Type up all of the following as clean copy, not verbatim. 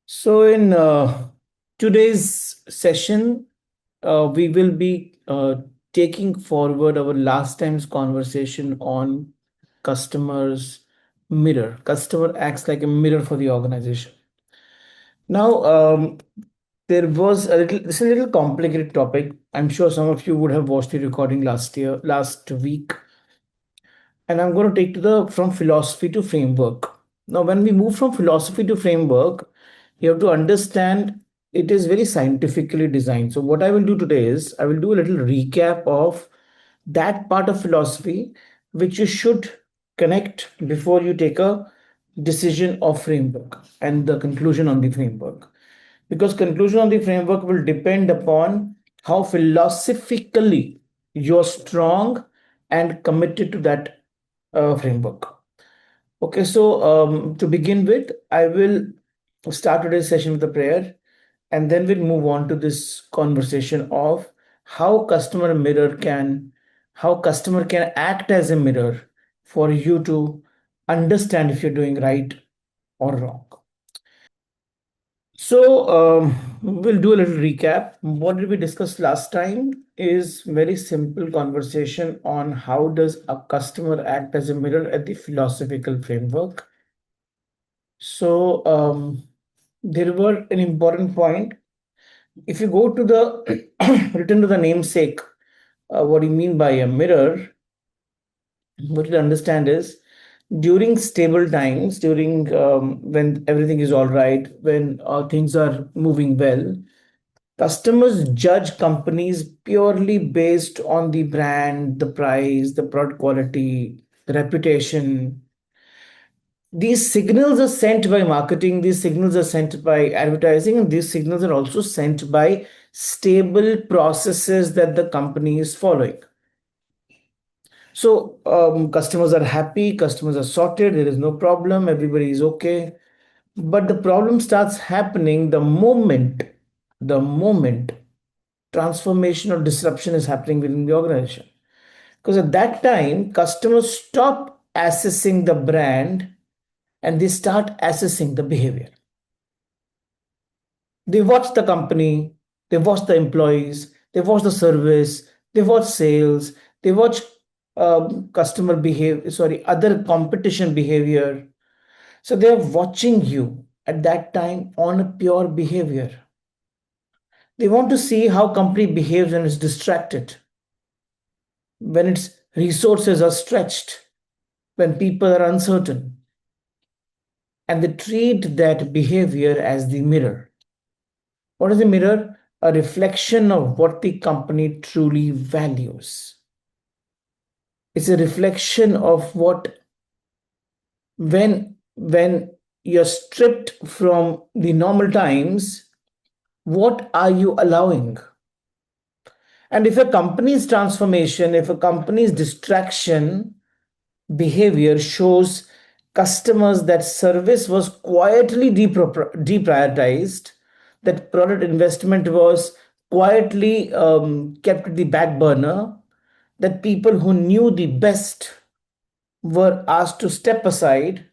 So, in today's session, we will be taking forward our last time's conversation on customers' mirror. Customer acts like a mirror for the organization. Now, there was a little, this is a little complicated topic. I'm sure some of you would have watched the recording last week, and I'm going to take to the from philosophy to framework. Now, when we move from philosophy to framework, you have to understand it is very scientifically designed. So, what I will do today is I will do a little recap of that part of philosophy which you should connect before you take a decision of framework and the conclusion on the framework, because conclusion on the framework will depend upon how philosophically you're strong and committed to that framework. Okay, so to begin with, I will start today's session with a prayer, and then we'll move on to this conversation of how customer can act as a mirror for you to understand if you're doing right or wrong. So we'll do a little recap. What did we discuss last time is very simple conversation on how does a customer act as a mirror at the philosophical framework. So there were an important point. If you go to the written to the namesake, what do you mean by a mirror? What you understand is during stable times, during when everything is all right, when things are moving well, customers judge companies purely based on the brand, the price, the product quality, the reputation. These signals are sent by marketing, these signals are sent by advertising, and these signals are also sent by stable processes that the company is following. So, customers are happy, customers are sorted, there is no problem, everybody is okay. But the problem starts happening the moment transformation or disruption is happening within the organization. Because at that time, customers stop assessing the brand and they start assessing the behavior. They watch the company, they watch the employees, they watch the service, they watch sales, they watch customer behavior, sorry, other competition behavior. So they are watching you at that time on a pure behavior. They want to see how company behaves when it's distracted, when its resources are stretched, when people are uncertain, and they treat that behavior as the mirror. What is the mirror? A reflection of what the company truly values. It's a reflection of what when you're stripped from the normal times, what are you allowing? And if a company's transformation, if a company's distraction behavior shows customers that service was quietly deprioritized, that product investment was quietly kept at the back burner, that people who knew the best were asked to step aside,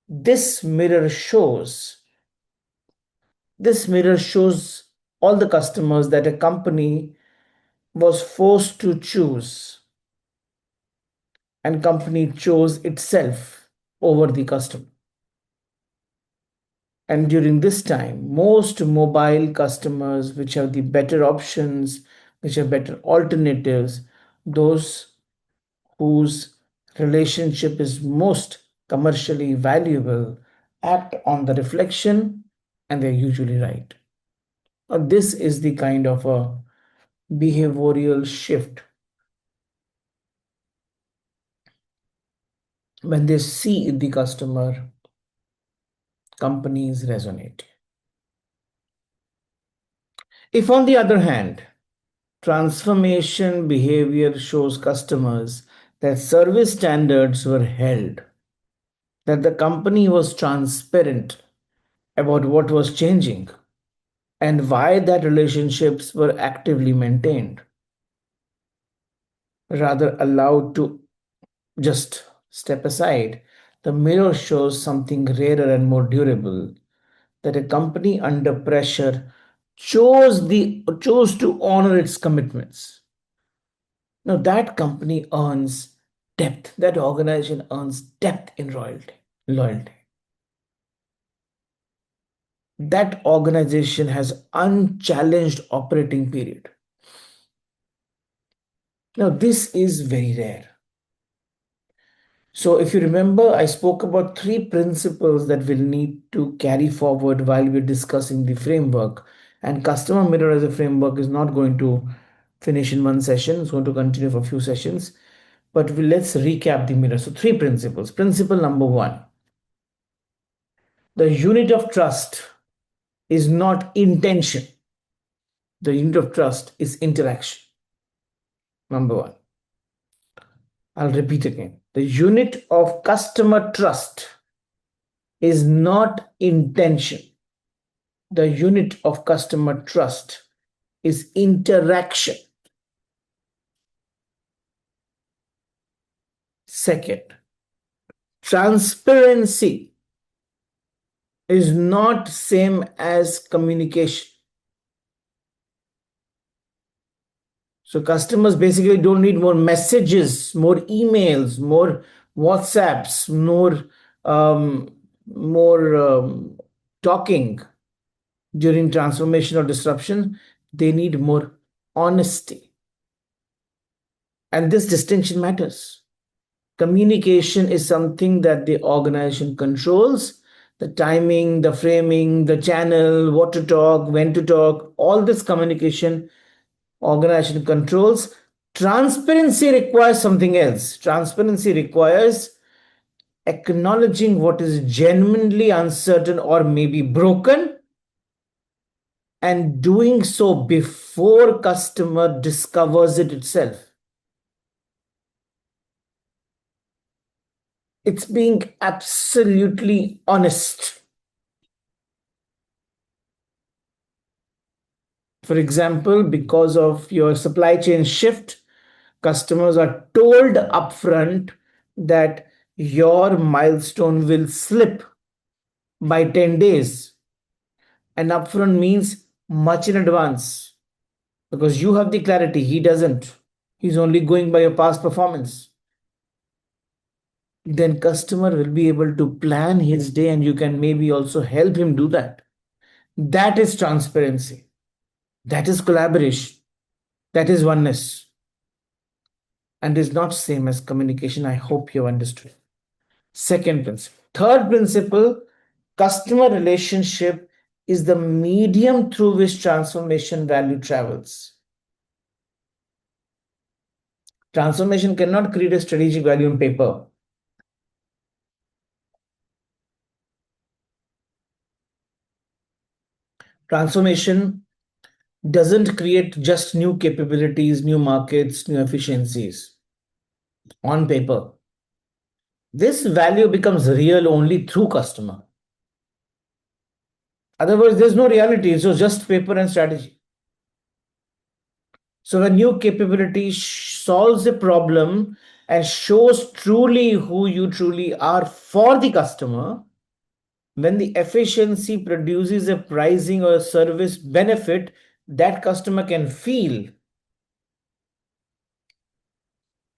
this mirror shows. This mirror shows all the customers that a company was forced to choose, and company chose itself over the customer. And during this time, most mobile customers, which have the better options, which have better alternatives, those whose relationship is most commercially valuable, act on the reflection and they're usually right. This is the kind of a behavioral shift when they see the customer, companies resonate. If, on the other hand, transformation behavior shows customers that service standards were held, that the company was transparent about what was changing and why that relationships were actively maintained, rather allowed to just step aside. The mirror shows something rarer and more durable. that a company under pressure chose to honor its commitments. Now that company earns depth. That organization earns depth in loyalty. That organization has unchallenged operating period. Now this is very rare. So if you remember, I spoke about three principles that we'll need to carry forward while we're discussing the framework. And customer mirror as a framework is not going to finish in one session. It's going to continue for a few sessions. But let's recap the mirror. So three principles. Principle number one, the unit of trust is not intention. The unit of trust is interaction. Number one. I'll repeat again. The unit of customer trust is not intention. The unit of customer trust is interaction. Second, transparency is not same as communication. So customers basically don't need more messages, more emails, more WhatsApps, more talking during transformation or disruption. They need more honesty. And this distinction matters. Communication is something that the organization controls. The timing, the framing, the channel, what to talk, when to talk, all this communication organization controls. Transparency requires something else. Transparency requires acknowledging what is genuinely uncertain or maybe broken, and doing so before customer discovers it itself. It's being absolutely honest. For example, because of your supply chain shift, customers are told upfront that your milestone will slip by 10 days. And upfront means much in advance because you have the clarity, he doesn't. He's only going by your past performance. Then customer will be able to plan his day and you can maybe also help him do that. That is transparency. That is collaboration. That is oneness. And is not same as communication. I hope you understood. Second principle. Third principle, customer relationship is the medium through which transformation value travels. Transformation cannot create a strategic value on paper. Transformation doesn't create just new capabilities, new markets, new efficiencies on paper. This value becomes real only through customer. Otherwise, there's no reality. It's just paper and strategy. So when new capability solves a problem and shows truly who you truly are for the customer, when the efficiency produces a pricing or a service benefit that customer can feel,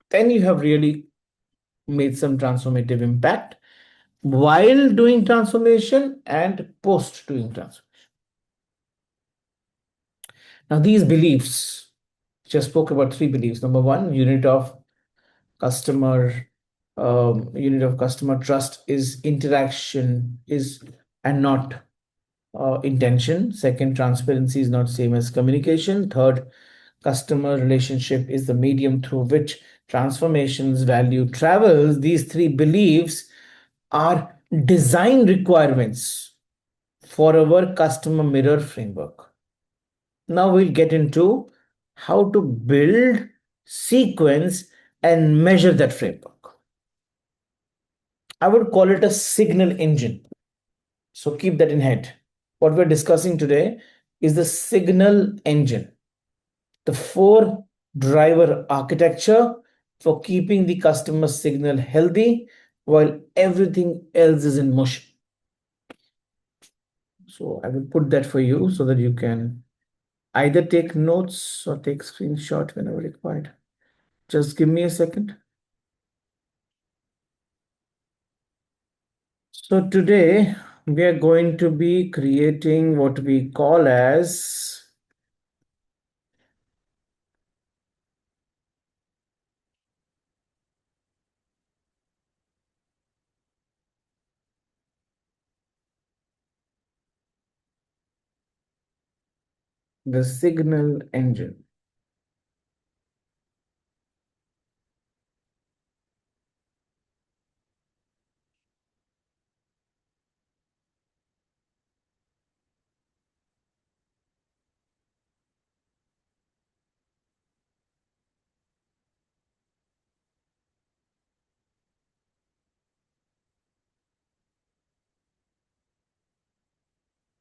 then you have really made some transformative impact while doing transformation and post doing transformation. Now, these beliefs, just spoke about three beliefs. Number one, customer unit of customer trust is interaction is and not intention. Second, transparency is not same as communication. Third, customer relationship is the medium through which transformations value travels. These three beliefs are design requirements for our customer mirror framework. Now we'll get into how to build, sequence, and measure that framework. I would call it a signal engine. So keep that in head. What we're discussing today is the signal engine, the four driver architecture for keeping the customer signal healthy while everything else is in motion. So I will put that for you so that you can either take notes or take screenshot whenever required. Just give me a second. So today we are going to be creating what we call as the signal engine.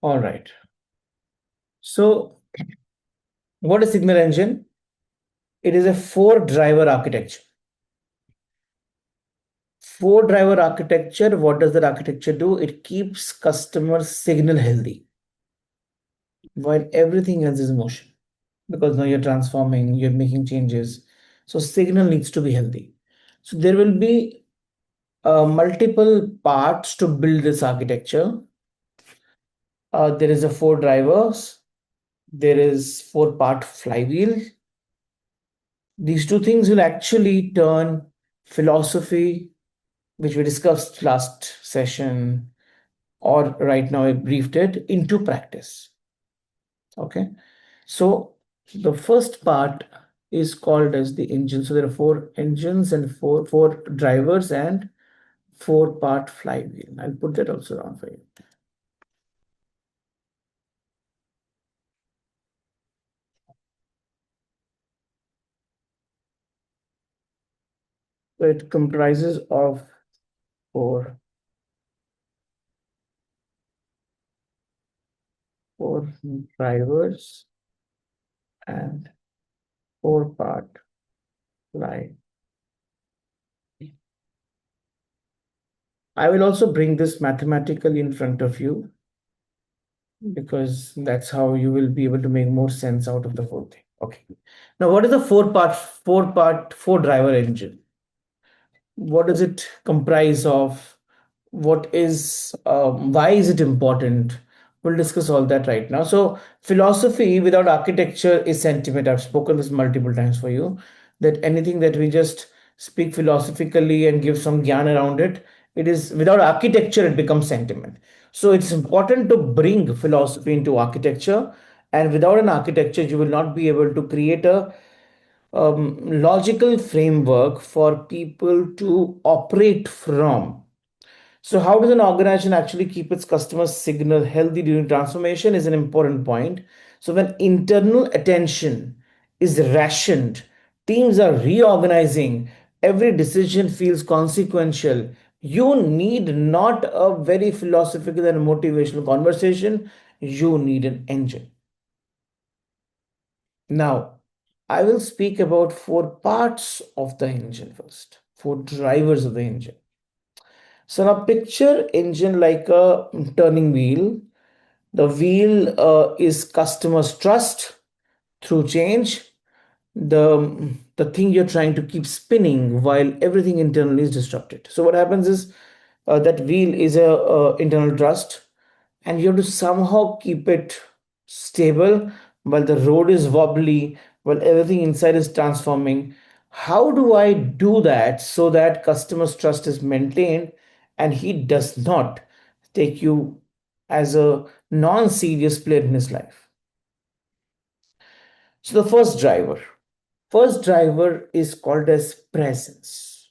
All right. So what is signal engine? It is a four driver architecture. Four driver architecture. What does that architecture do? It keeps customer signal healthy while everything else is in motion. Because now you're transforming, you're making changes. So signal needs to be healthy. So there will be multiple parts to build this architecture. There is a four drivers. There is four-part flywheel. These two things will actually turn philosophy, which we discussed last session, or right now I briefed it, into practice. Okay. So the first part is called as the engine. So there are four engines and four drivers and four-part flywheel. I'll put that also down for you. So it comprises of four four drivers and four-part flywheel. I will also bring this mathematically in front of you because that's how you will be able to make more sense out of the whole thing. Okay. Now, what is the four driver engine? What does it comprise of? What is why is it important? We'll discuss all that right now. So philosophy without architecture is sentiment. I've spoken this multiple times for you, that anything that we just speak philosophically and give some gyan around it, it is without architecture it becomes sentiment. So it's important to bring philosophy into architecture, and without an architecture you will not be able to create a logical framework for people to operate from. So, how does an organization actually keep its customer signal healthy during transformation is an important point. So, when internal attention is rationed, teams are reorganizing, every decision feels consequential. You need not a very philosophical and motivational conversation, you need an engine. Now, I will speak about four parts of the engine first, four drivers of the engine. So now picture engine like a turning wheel. The wheel is customers' trust through change. The thing you're trying to keep spinning while everything internally is disrupted. So what happens is that wheel is a internal trust, and you have to somehow keep it stable while the road is wobbly, while everything inside is transforming. How do I do that so that customer's trust is maintained and he does not take you as a non-serious player in his life? So the first driver is called as presence.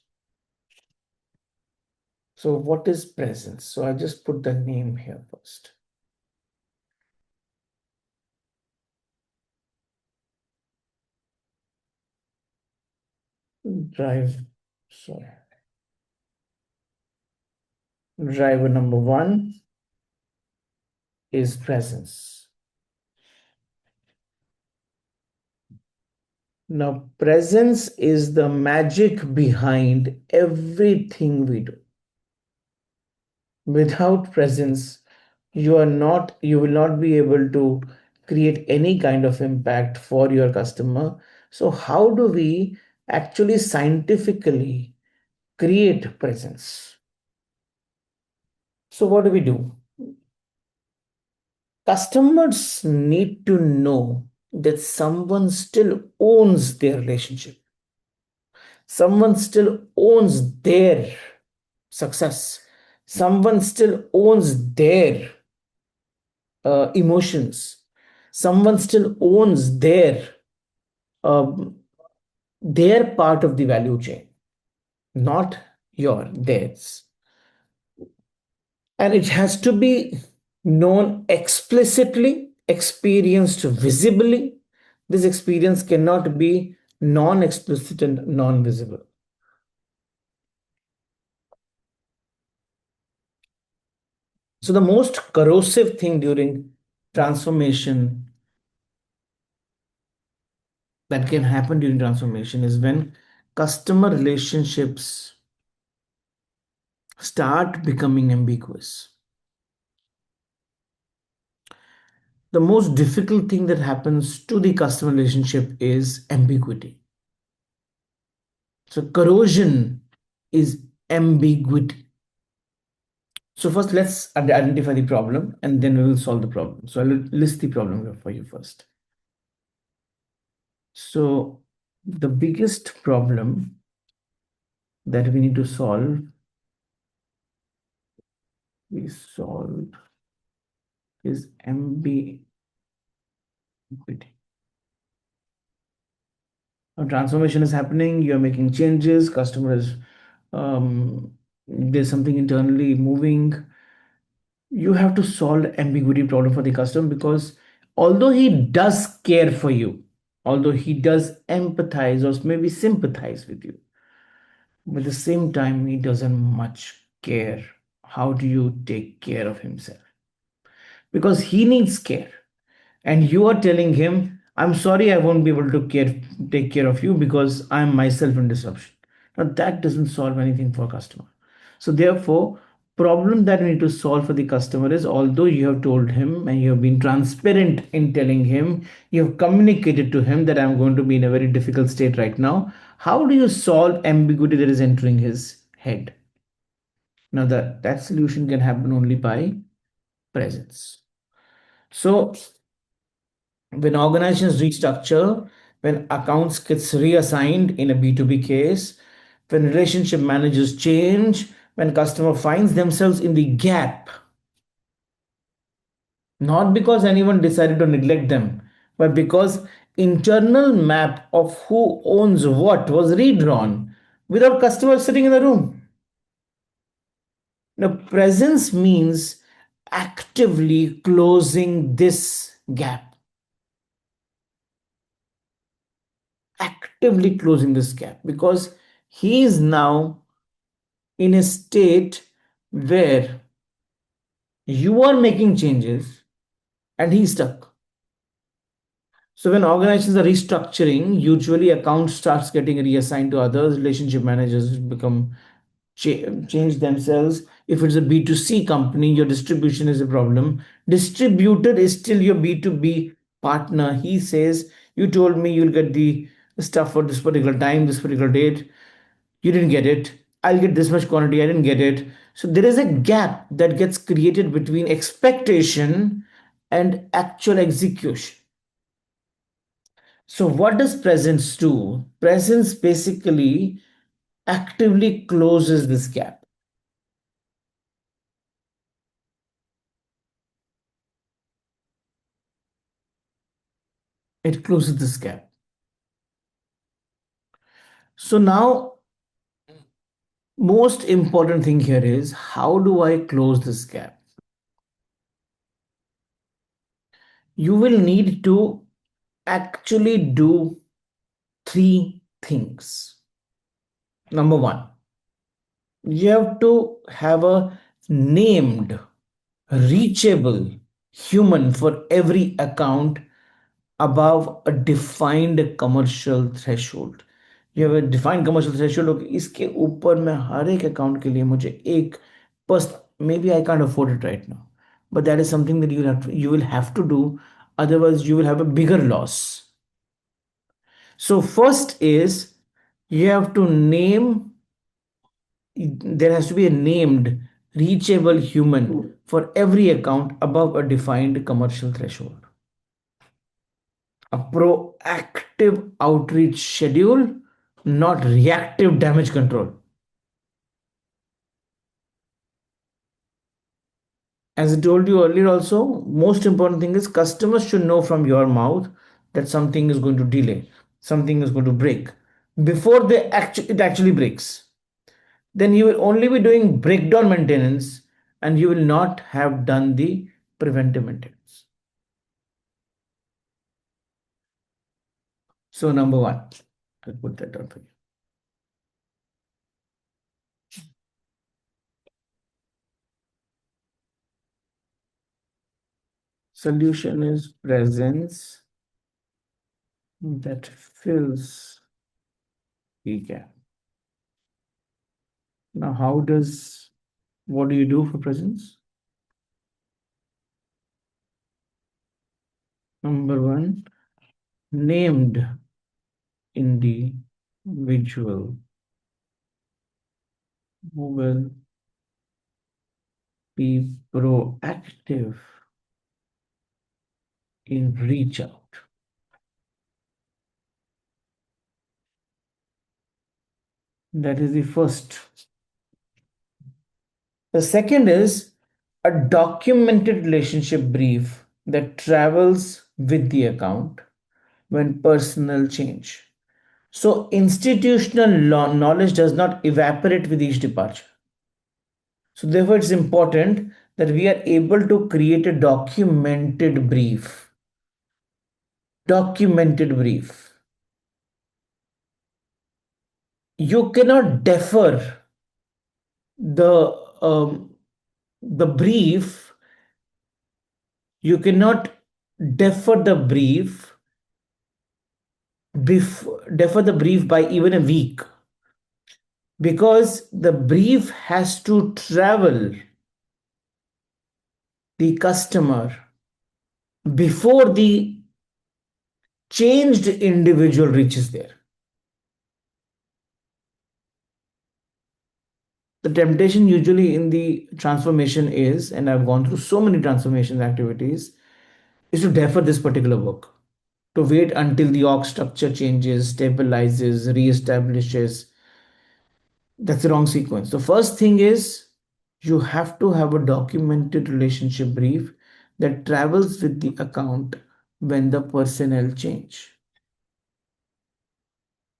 So what is presence? So I just put the name here first. Drive, sorry. Driver number one is presence. Now, presence is the magic behind everything we do. Without presence, you will not be able to create any kind of impact for your customer. So how do we actually scientifically create presence? So what do? Customers need to know that someone still owns their relationship. Someone still owns their success. Someone still owns their emotions. Someone still owns um, their part of the value chain, not theirs. And it has to be known explicitly, experienced visibly. This experience cannot be non explicit and non visible. So, the most corrosive thing during transformation that can happen during transformation is when customer relationships start becoming ambiguous. The most difficult thing that happens to the customer relationship is ambiguity. So, corrosion is ambiguity. So first, let's identify the problem and then we will solve the problem. So I'll list the problem for you first. So the biggest problem that we need to solve is ambiguity. A transformation is happening, you're making changes, customers, there's something internally moving. You have to solve ambiguity problem for the customer because although he does care for you, although he does empathize or maybe sympathize with you, but at the same time he doesn't much care how do you take care of himself because he needs care, and you are telling him, I'm sorry, I won't be able to take care of you because I'm myself in disruption. Now that doesn't solve anything for customer. So therefore, problem that we need to solve for the customer is, although you have told him and you have been transparent in telling him, you have communicated to him that I'm going to be in a very difficult state right now, how do you solve ambiguity that is entering his head? Now that solution can happen only by presence. So when organizations restructure, when accounts gets reassigned in a B2B case, when relationship managers change, when customer finds themselves in the gap, not because anyone decided to neglect them, but because internal map of who owns what was redrawn without customers sitting in the room. Now, presence means actively closing this gap, actively closing this gap because he is now in a state where you are making changes and he's stuck. So when organizations are restructuring, usually accounts starts getting reassigned to others, relationship managers become change themselves. If it's a B2C company, your distribution is a problem. Distributor is still your B2B partner. He says, you told me you'll get the stuff for this particular time, this particular date. You didn't get it. I'll get this much quantity. I didn't get it. So there is a gap that gets created between expectation and actual execution. So what does presence do? Presence basically actively closes this gap. It closes this gap. So now, most important thing here is, how do I close this gap? You will need to actually do three things. Number one, you have to have a named, reachable human for every account above a defined commercial threshold. You have a defined commercial threshold. Okay, इसके ऊपर मैं हर एक account के लिए मुझे एक person, maybe I can't afford it right now, but that is something that you will have to do, otherwise you will have a bigger loss. So first is, you have to name, there has to be a named reachable human for every account above a defined commercial threshold. A proactive outreach schedule, not reactive damage control. As I told you earlier also, most important thing is customers should know from your mouth that something is going to delay, something is going to break before it actually breaks. Then you will only be doing breakdown maintenance, and you will not have done the preventive maintenance. So number one, I'll put that down for you. Solution is presence that fills the gap. Now, what do you do for presence? Number one, named individual who will be proactive in reach out. That is the first. The second is a documented relationship brief that travels with the account when personnel change. So institutional knowledge does not evaporate with each departure. So therefore, it's important that we are able to create a documented brief. Documented brief. You cannot defer the the brief. You cannot defer the brief defer the brief by even a week, because the brief has to travel the customer before the changed individual reaches there. The temptation usually in the transformation is, and I've gone through so many transformation activities, is to defer this particular work, to wait until the org structure changes, stabilizes, reestablishes. That's the wrong sequence. The first thing is, you have to have a documented relationship brief that travels with the account when the personnel change.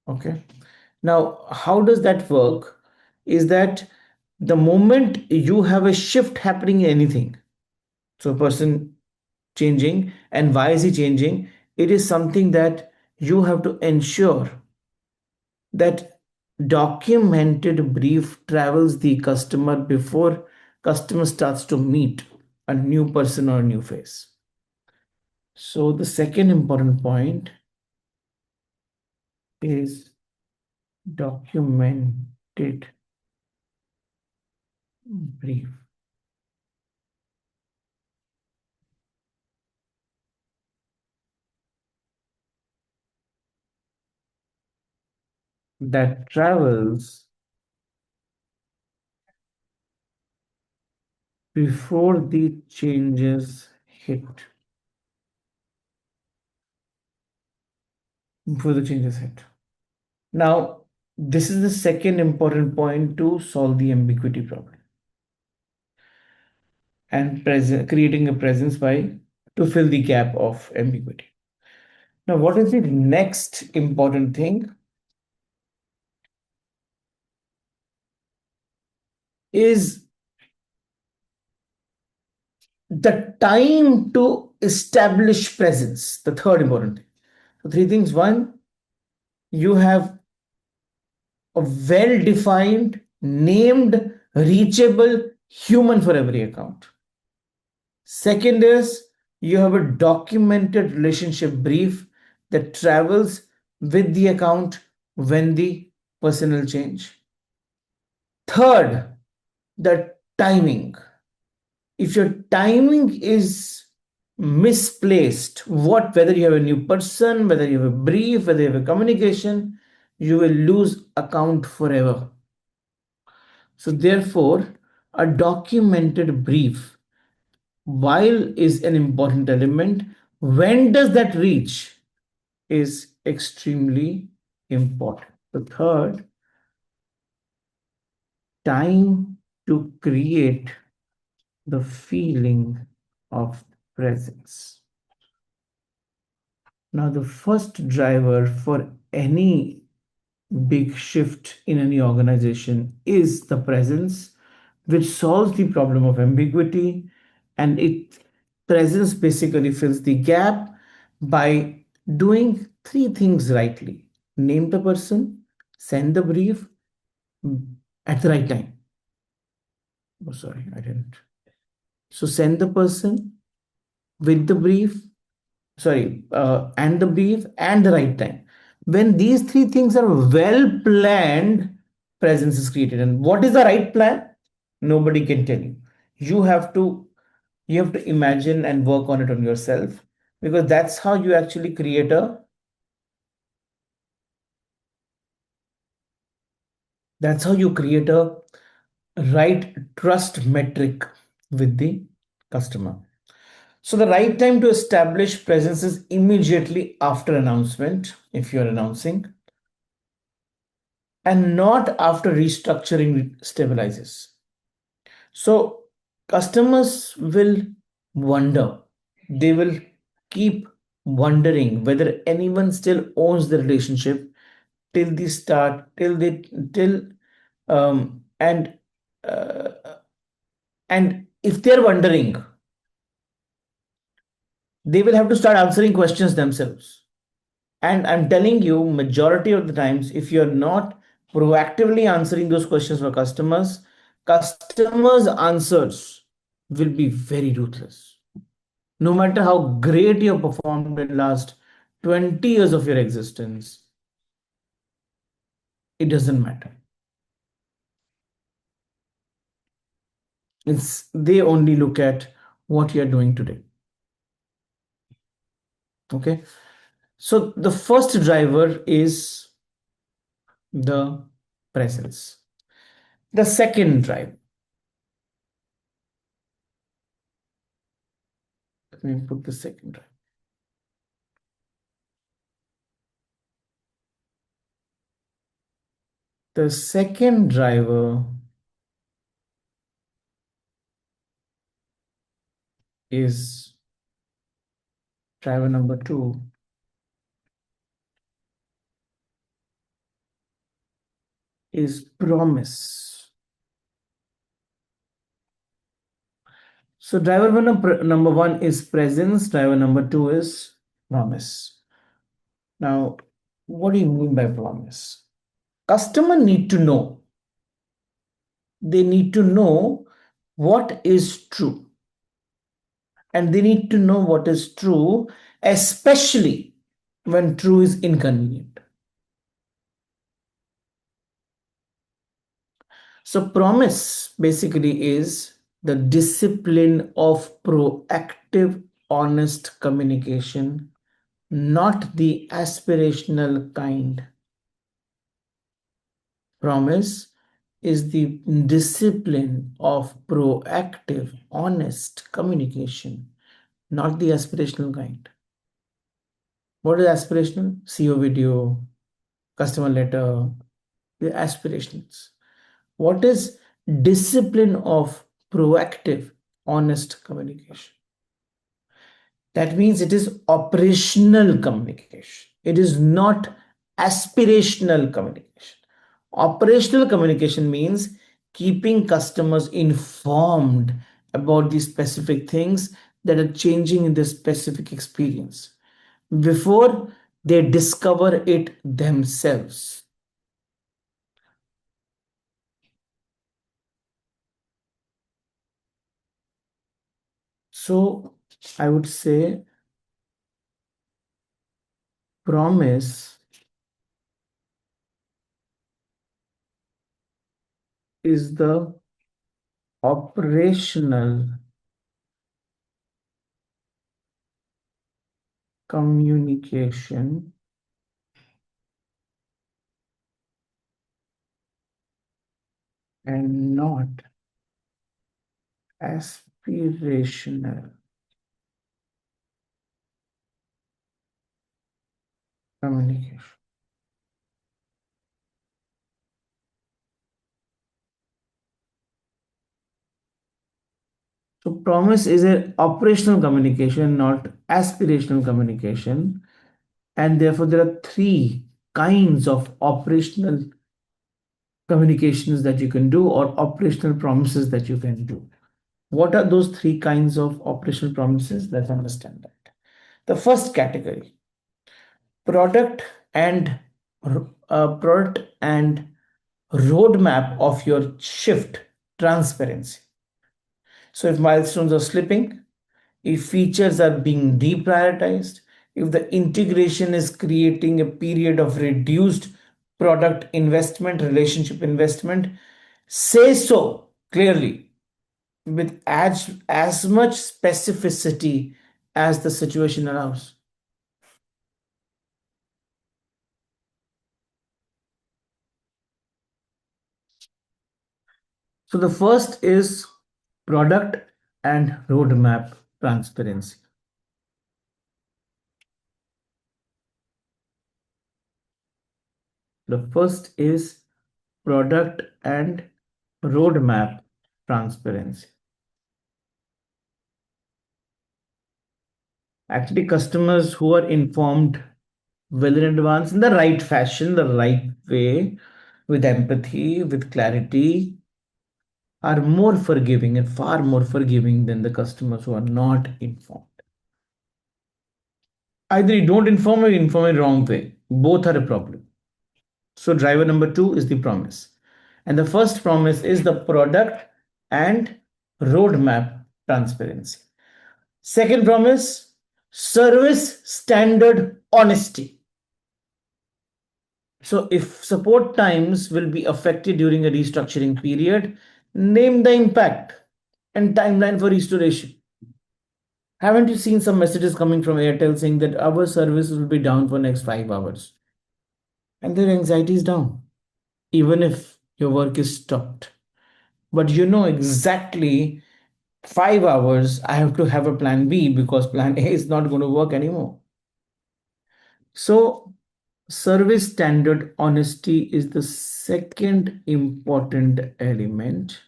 Okay. Now, how does that work? Is that the moment you have a shift happening in anything, so a person changing, and why is he changing? It is something that you have to ensure that documented brief travels the customer before customer starts to meet a new person or a new face. So the second important point is documented brief. That travels before the changes hit. Before the changes hit. Now, this is the second important point to solve the ambiguity problem, and creating a presence by to fill the gap of ambiguity. Now, what is the next important thing? Is the time to establish presence, the third important thing. So, three things. One, you have a well defined, named, reachable human for every account. Second is, you have a documented relationship brief that travels with the account when the personnel change. Third, the timing. if your timing is misplaced, whether you have a new person, whether you have a brief, whether you have a communication, you will lose account forever. So therefore, a documented brief, while is an important element, when does that reach is extremely important. The third, time to create the feeling of presence. Now, the first driver for any big shift in any organization is the presence, which solves the problem of ambiguity. And it presence basically fills the gap by doing three things rightly: name the person, send the brief at the right time. Oh, sorry, I didn't. So send the person with the brief, and the brief and the right time. When these three things are well planned, presence is created. And what is the right plan? Nobody can tell you. You have to you have to imagine and work on it on yourself, because that's how you create a right trust metric with the customer. So the right time to establish presence is immediately after announcement, if you're announcing, and not after restructuring stabilizes. So customers will wonder, they will keep wondering whether anyone still owns the relationship till they start, till they, till, and, uh, and if they're wondering, they will have to start answering questions themselves. And I'm telling you, majority of the times, if you're not proactively answering those questions for customers' answers will be very ruthless. No matter how great you have performed in last 20 years of your existence, it doesn't matter. They only look at what you're doing today. Okay. So the first driver is the presence. The second driver, let me put the second driver. The second driver is driver number two, is promise. So number one is presence, driver number two is promise. Now, what do you mean by promise? Customer need to know. They need to know what is true. And they need to know what is true, especially when true is inconvenient. So, promise basically is the discipline of proactive, honest communication, not the aspirational kind. Promise is the discipline of proactive, honest communication, not the aspirational kind. What is aspirational? CEO video, customer letter, the aspirations. What is discipline of proactive, honest communication? That means it is operational communication. It is not aspirational communication. Operational communication means keeping customers informed about the specific things that are changing in the specific experience before they discover it themselves. So I would say promise is the operational communication and not aspirational communication. So promise is an operational communication, not aspirational communication. And therefore, there are three kinds of operational communications that you can do or operational promises that you can do. What are those three kinds of operational promises? Let's understand that. The first category, product and product and roadmap of your shift transparency. So if milestones are slipping, if features are being deprioritized, if the integration is creating a period of reduced product investment, relationship investment, say so clearly with as much specificity as the situation allows. So the first is product and roadmap transparency. The first is product and roadmap transparency. Actually, customers who are informed well in advance in the right fashion, the right way, with empathy, with clarity, are more forgiving and far more forgiving than the customers who are not informed. Either you don't inform or you inform in wrong way. Both are a problem. So driver number two is the promise. And the first promise is the product and roadmap transparency. Second promise, service standard honesty. So if support times will be affected during a restructuring period, name the impact and timeline for restoration. Haven't you seen some messages coming from Airtel saying that our service will be down for next 5 hours? And their anxiety is down, even if your work is stopped. But you know exactly 5 hours, I have to have a plan B because plan A is not going to work anymore. So, service standard honesty is the second important element.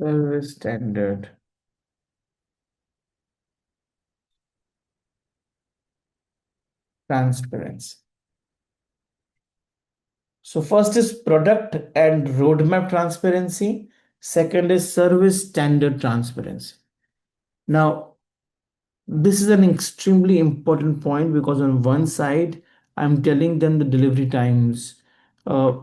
Service standard transparency. So, first is product and roadmap transparency. Second is service standard transparency. Now, this is an extremely important point because on one side, I'm telling them the delivery times,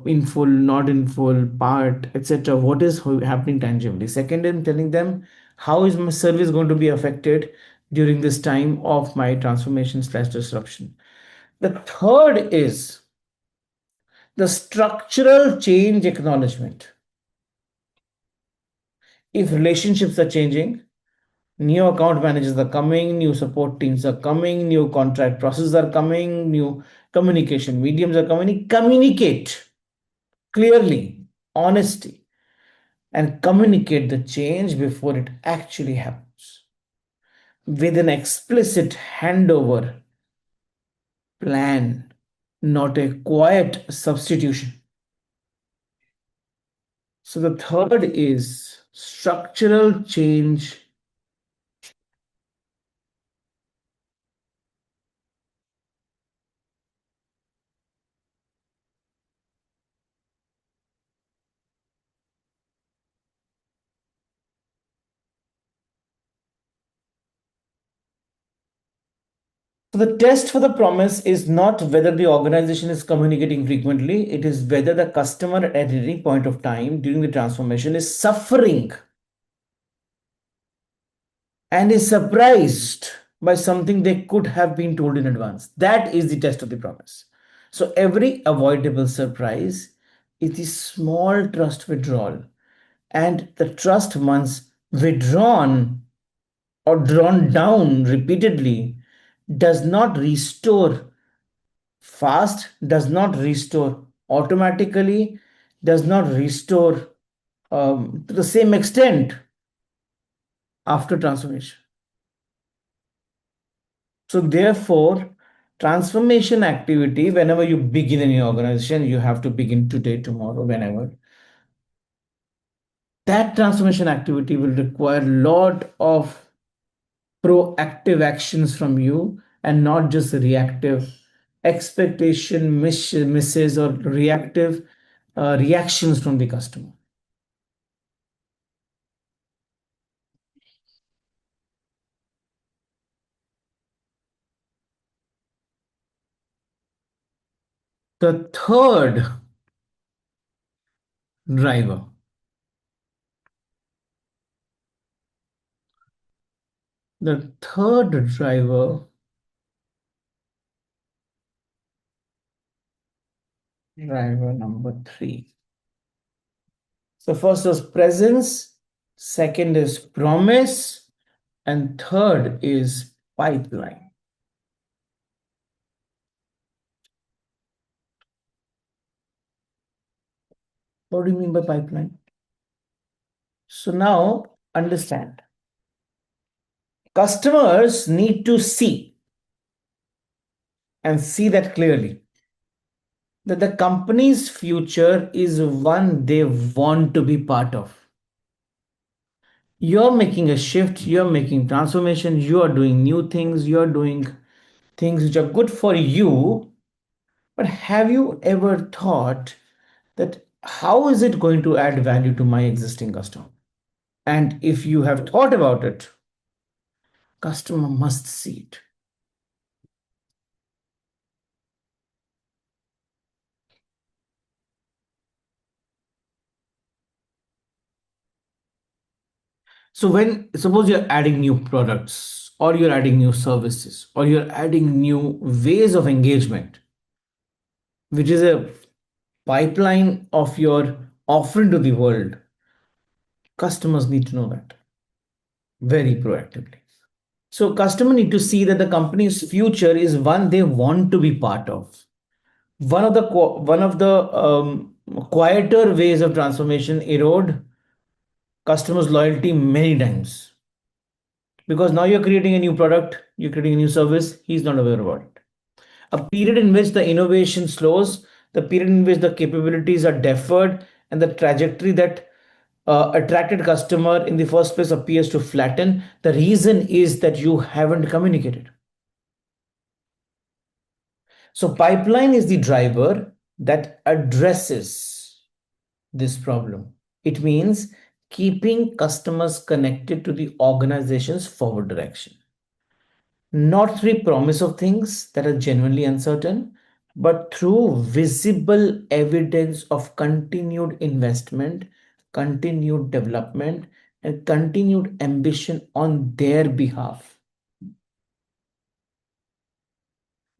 in full, not in full, part, etc. What is happening tangibly? Second, I'm telling them how is my service going to be affected during this time of my transformation slash disruption. The third is the structural change acknowledgement. If relationships are changing, new account managers are coming, new support teams are coming, new contract processes are coming, new communication mediums are coming. Communicate clearly, honesty, and communicate the change before it actually happens with an explicit handover plan, not a quiet substitution. So the third is structural change. So the test for the promise is not whether the organization is communicating frequently, it is whether the customer at any point of time during the transformation is suffering and is surprised by something they could have been told in advance. That is the test of the promise. So every avoidable surprise is the small trust withdrawal. And the trust, once withdrawn or drawn down repeatedly, does not restore fast, does not restore automatically, does not restore to the same extent after transformation. So, therefore, transformation activity, whenever you begin in your organization, you have to begin today, tomorrow, whenever. That transformation activity will require a lot of proactive actions from you and not just reactive expectation misses or reactive reactions from the customer. The third driver, the third driver number three. So first is presence, second is promise, and third is pipeline. What do you mean by pipeline? So now understand. Customers need to see and see that clearly that the company's future is one they want to be part of. You're making a shift, you're making transformation, you are doing new things, you're doing things which are good for you. But have you ever thought that how is it going to add value to my existing customer? And if you have thought about it, customer must see it. So when suppose you're adding new products or you're adding new services or you're adding new ways of engagement, which is a pipeline of your offering to the world, customers need to know that very proactively. So customer need to see that the company's future is one they want to be part of. One of the quieter ways of transformation erode customers' loyalty many times because now you're creating a new product, you're creating a new service. He's not aware about it. A period in which the innovation slows, the period in which the capabilities are deferred, and the trajectory that attracted customer in the first place appears to flatten. The reason is that you haven't communicated. So, pipeline is the driver that addresses this problem. It means keeping customers connected to the organization's forward direction. Not through promise of things that are genuinely uncertain, but through visible evidence of continued investment, continued development, and continued ambition on their behalf.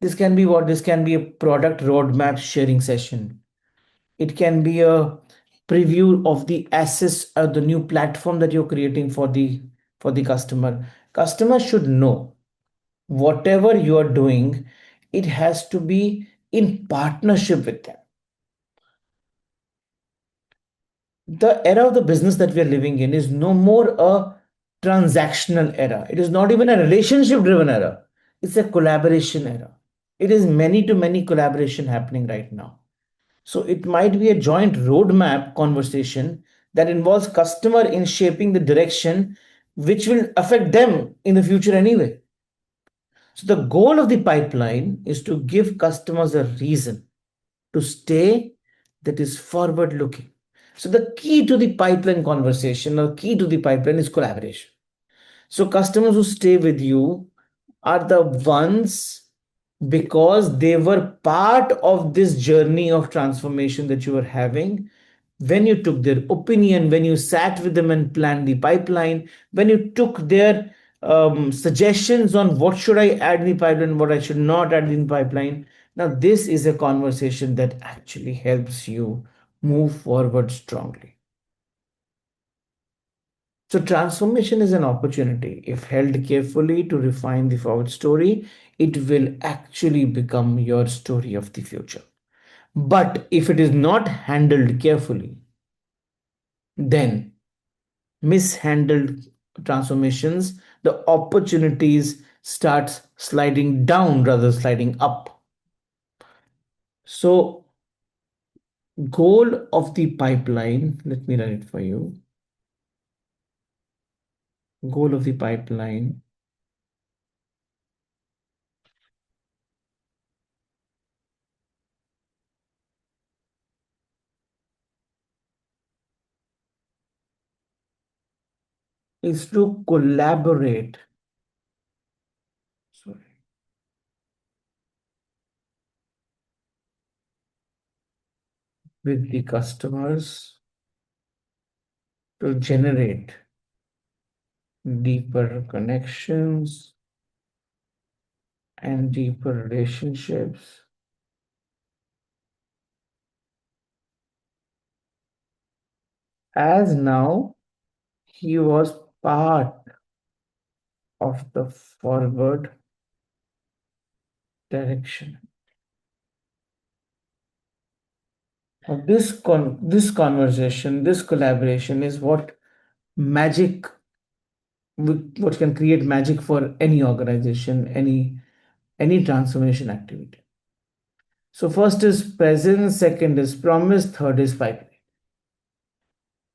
This can be what? This can be a product roadmap sharing session. It can be a preview of the assets or the new platform that you're creating for the customer. Customer should know whatever you are doing, it has to be in partnership with them. The era of the business that we are living in is no more a transactional era. It is not even a relationship driven era. It's a collaboration era. It is many to many collaboration happening right now. So it might be a joint roadmap conversation that involves customer in shaping the direction which will affect them in the future anyway. So the goal of the pipeline is to give customers a reason to stay that is forward looking. So the key to the pipeline conversation or key to the pipeline is collaboration. So customers who stay with you are the ones because they were part of this journey of transformation that you were having. When you took their opinion, when you sat with them and planned the pipeline, when you took their suggestions on what should I add in the pipeline, what I should not add in the pipeline. Now, this is a conversation that actually helps you move forward strongly. So, transformation is an opportunity. If held carefully to refine the forward story, it will actually become your story of the future. But if it is not handled carefully, then mishandled transformations, the opportunities starts sliding down rather sliding up. So, goal of the pipeline, let me write it for you. Goal of the pipeline is to collaborate, sorry, with the customers to generate deeper connections and deeper relationships. As now he was part of the forward direction. Now, this conversation, this collaboration is magic, what can create magic for any organization, any transformation activity. So first is presence, second is promise, third is pipeline.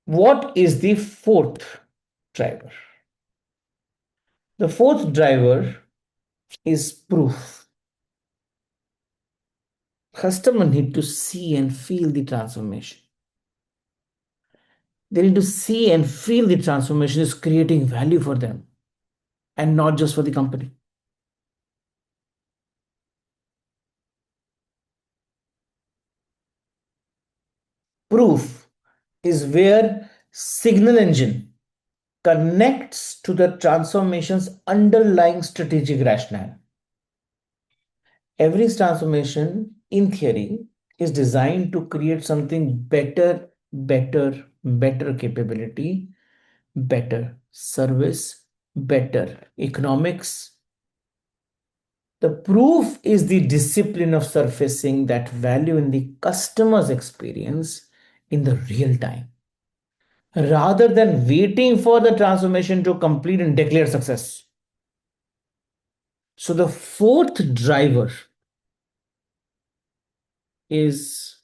What is the fourth driver? The fourth driver is proof. Customer need to see and feel the transformation. They need to see and feel the transformation is creating value for them and not just for the company. Proof is where signal engine connects to the transformation's underlying strategic rationale. Every transformation, in theory, is designed to create something better, better capability, better service, better economics. The proof is the discipline of surfacing that value in the customer's experience in the real time, rather than waiting for the transformation to complete and declare success. So the fourth driver is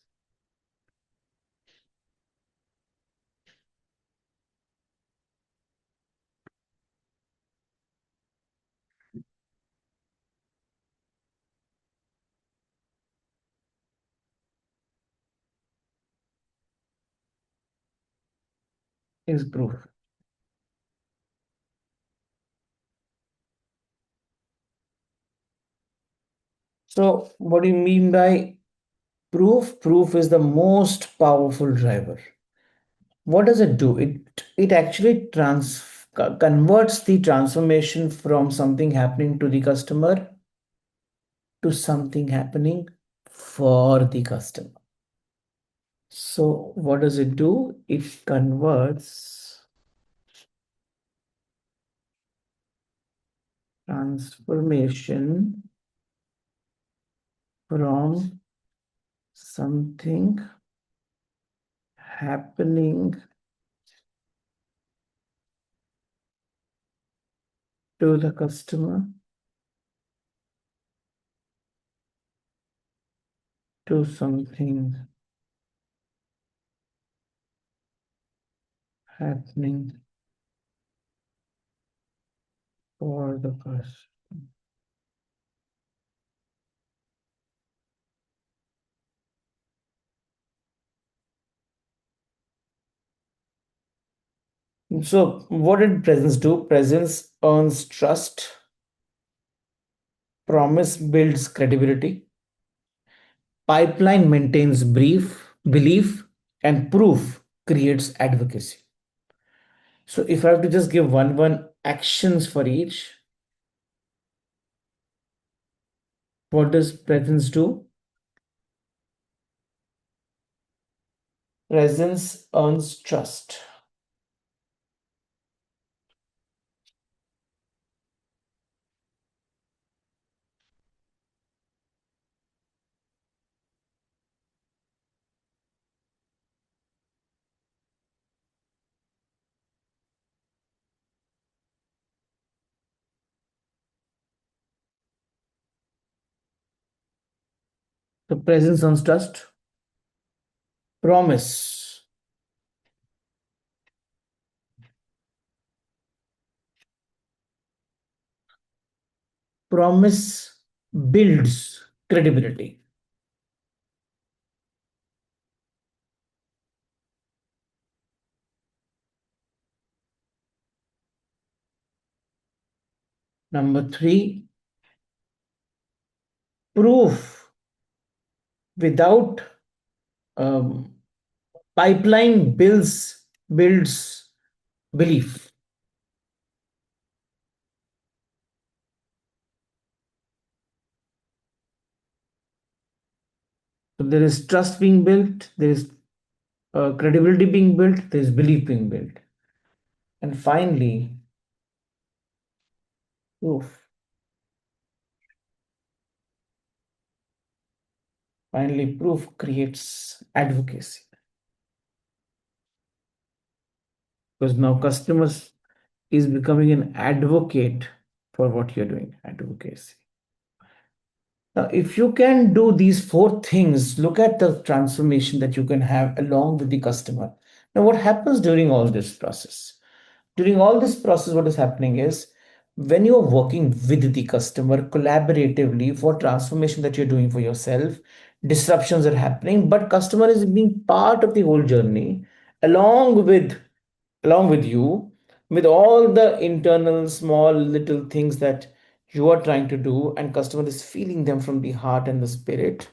proof. So what do you mean by proof? Proof is the most powerful driver. What does it do? It actually converts the transformation from something happening to the customer to something happening for the customer. So what does it do? It converts transformation from something happening to the customer to something happening for the customer. So what did presence do? Presence earns trust, promise builds credibility, pipeline maintains belief, and proof creates advocacy. So if I have to just give one actions for each, what does presence do? Presence earns trust. The presence earns trust. Promise. Promise builds credibility. Number three, proof without um, pipeline builds belief. So there is trust being built, there is credibility being built, there is belief being built. And finally, proof. Finally, proof creates advocacy because now customers is becoming an advocate for what you're doing. Advocacy. Now, if you can do these four things, look at the transformation that you can have along with the customer. Now, what happens during all this process? During all this process, what is happening is when you're working with the customer collaboratively for transformation that you're doing for yourself, disruptions are happening, but customer is being part of the whole journey along with you with all the internal small little things that you are trying to do and customer is feeling them from the heart and the spirit.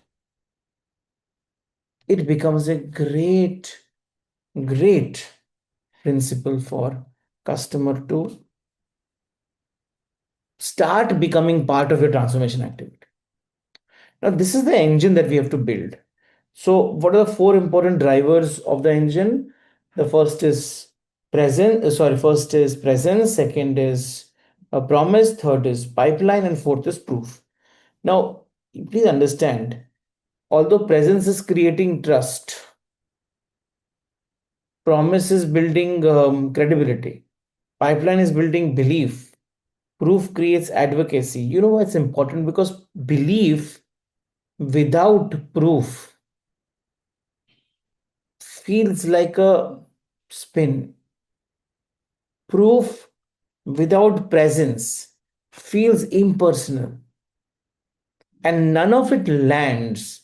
It becomes a great principle for customer to start becoming part of your transformation activity. Now, this is the engine that we have to build. So, what are the four important drivers of the engine? The first is first is presence, second is a promise, third is pipeline, and fourth is proof. Now, please understand, although presence is creating trust, promise is building credibility, pipeline is building belief, proof creates advocacy. You know why it's important? Because belief without proof feels like a spin. Proof without presence feels impersonal. And none of it lands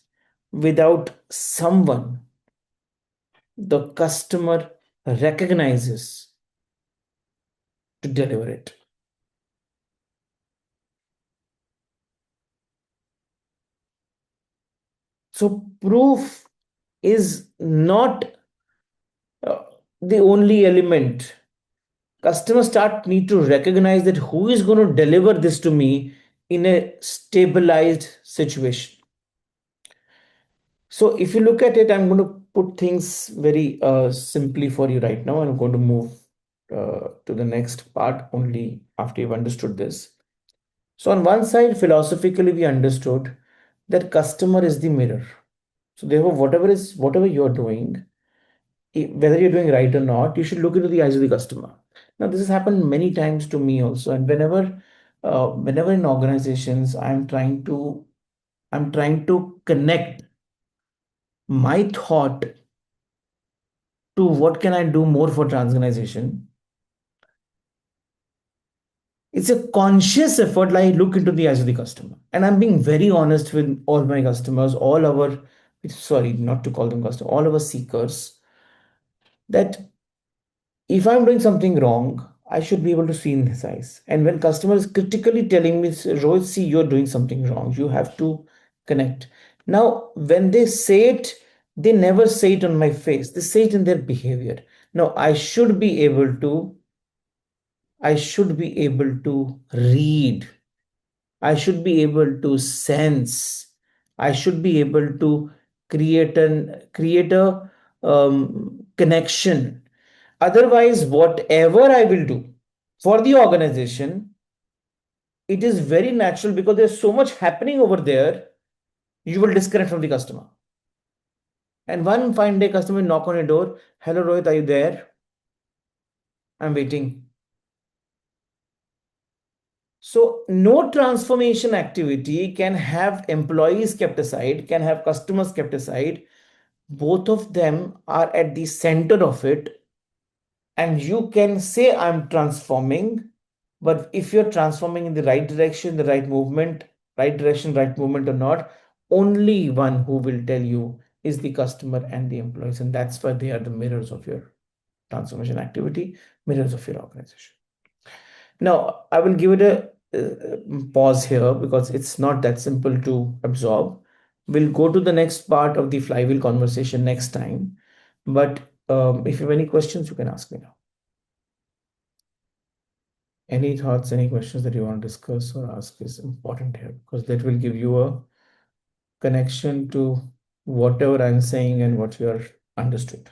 without someone the customer recognizes to deliver it. So, proof is not uh, the only element. Customers start need to recognize that who is going to deliver this to me in a stabilized situation. So if you look at it, I'm going to put things very simply for you right now, and I'm going to move to the next part only after you've understood this. So on one side, philosophically, we understood that customer is the mirror. So therefore, whatever you're doing, whether you're doing right or not, you should look into the eyes of the customer. Now, this has happened many times to me also, and whenever in organizations, I'm trying to connect my thought to what can I do more for transorganization. It's a conscious effort. Like look into the eyes of the customer, and I'm being very honest with all my customers, all our sorry, not to call them customers, all our seekers, that if I'm doing something wrong, I should be able to see in his eyes. And when customer is critically telling me, Rohit, see, you're doing something wrong, you have to connect. Now, when they say it, they never say it on my face. They say it in their behavior. Now, I should be able to read. I should be able to sense. I should be able to create a connection. Otherwise, whatever I will do for the organization, it is very natural because there's so much happening over there, you will disconnect from the customer. And one fine day, customer will knock on your door. Hello, Rohit, are you there? I'm waiting. So, no transformation activity can have employees kept aside, can have customers kept aside. Both of them are at the center of it. And you can say, I'm transforming, but if you're transforming in the right direction, the right movement, right direction, right movement or not, only one who will tell you is the customer and the employees. And that's why they are the mirrors of your transformation activity, mirrors of your organization. Now, I will give it a pause here because it's not that simple to absorb. We'll go to the next part of the flywheel conversation next time. But if you have any questions, you can ask me now. Any thoughts, any questions that you want to discuss or ask is important here because that will give you a connection to whatever I'm saying and what you are understood.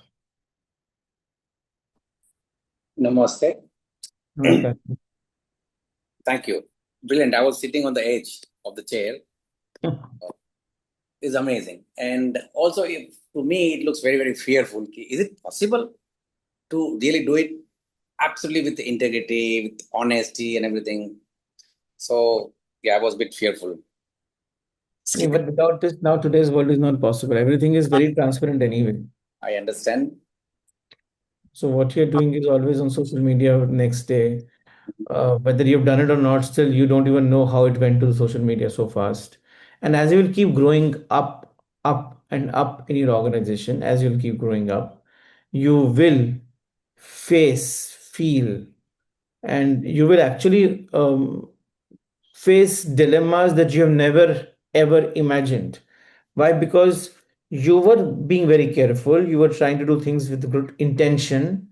Namaste. Namaskar. Thank you. Brilliant. I was sitting on the edge of the chair. It's amazing. And also, to me, it looks very, very fearful. Is it possible to really do it absolutely with integrity, with honesty and everything? So, yeah, I was a bit fearful. Skip But it. without this, now today's world is not possible. Everything is very transparent anyway. I understand. So what you're doing is always on social media next day. Whether you've done it or not, still you don't even know how it went to the social media so fast. And as you will keep growing up, up and up in your organization, as you'll keep growing up, you will face, feel, and you will actually face dilemmas that you have never ever imagined. Why? Because you were being very careful, you were trying to do things with good intention,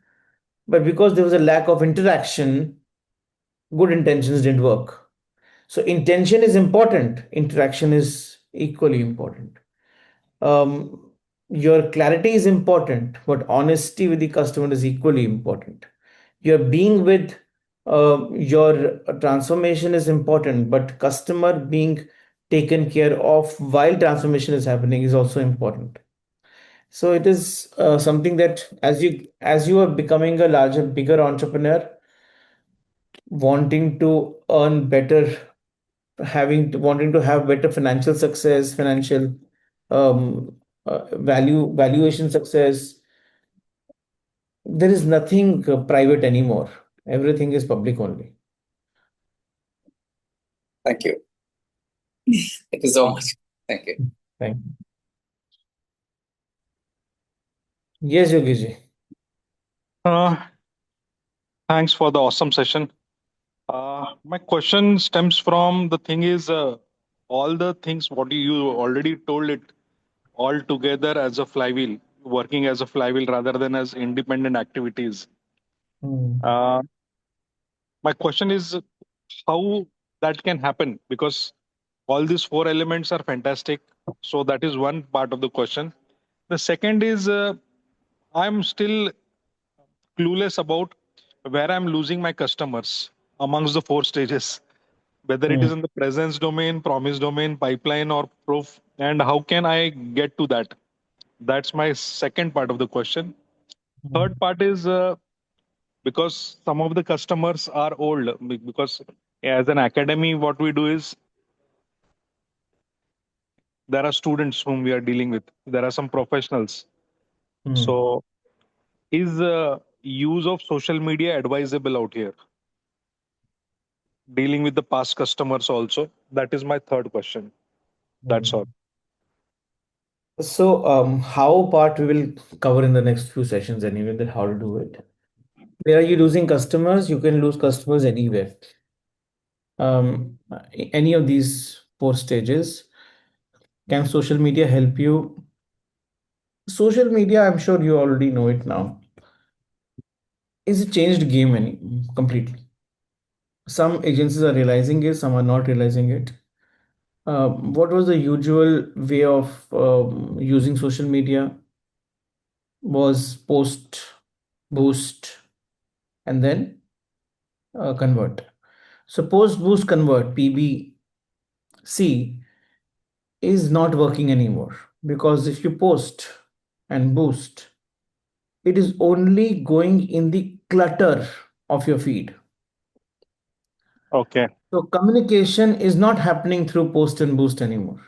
but because there was a lack of interaction, good intentions didn't work. So intention is important, interaction is equally important. Um, your clarity is important, but honesty with the customer is equally important. Your being with your transformation is important, but customer being taken care of while transformation is happening is also important. So it is something that as you are becoming a larger, bigger entrepreneur, wanting to earn better, wanting to have better financial success, financial valuation success, there is nothing private anymore. Everything is public only. Thank you. Thank you so much. Thank you. Thank you. Yes, Yogi. Uh, Thanks for the awesome session. My question stems from the thing is all the things what you already told it all together as a flywheel, working as a flywheel rather than as independent activities. Hmm. Uh, my question is how that can happen because all these four elements are fantastic. So that is one part of the question. The second is I'm still clueless about where I'm losing my customers amongst the four stages, whether it Hmm. is in the presence domain, promise domain, pipeline, or proof, and how can I get to that? That's my second part of the question. Hmm. Third part is because some of the customers are old, because as an academy, what we do is there are students whom we are dealing with, there are some professionals. Hmm. So, is use of social media advisable out here? Dealing with the past customers also. That is my third question. That's all. Hmm. So, how part we will cover in the next few sessions anyway, that how to do it. Where are you losing customers? You can lose customers anywhere. Any of these four stages. Can social media help you? Social media, I'm sure you already know it now, is a changed game completely. Some agencies are realizing it, some are not realizing it. What was the usual way of using social media? was post, boost, and then convert. So post, boost, convert PBC is not working anymore, because if you post and boost, it is only going in the clutter of your feed. Okay. So communication is not happening through post and boost anymore.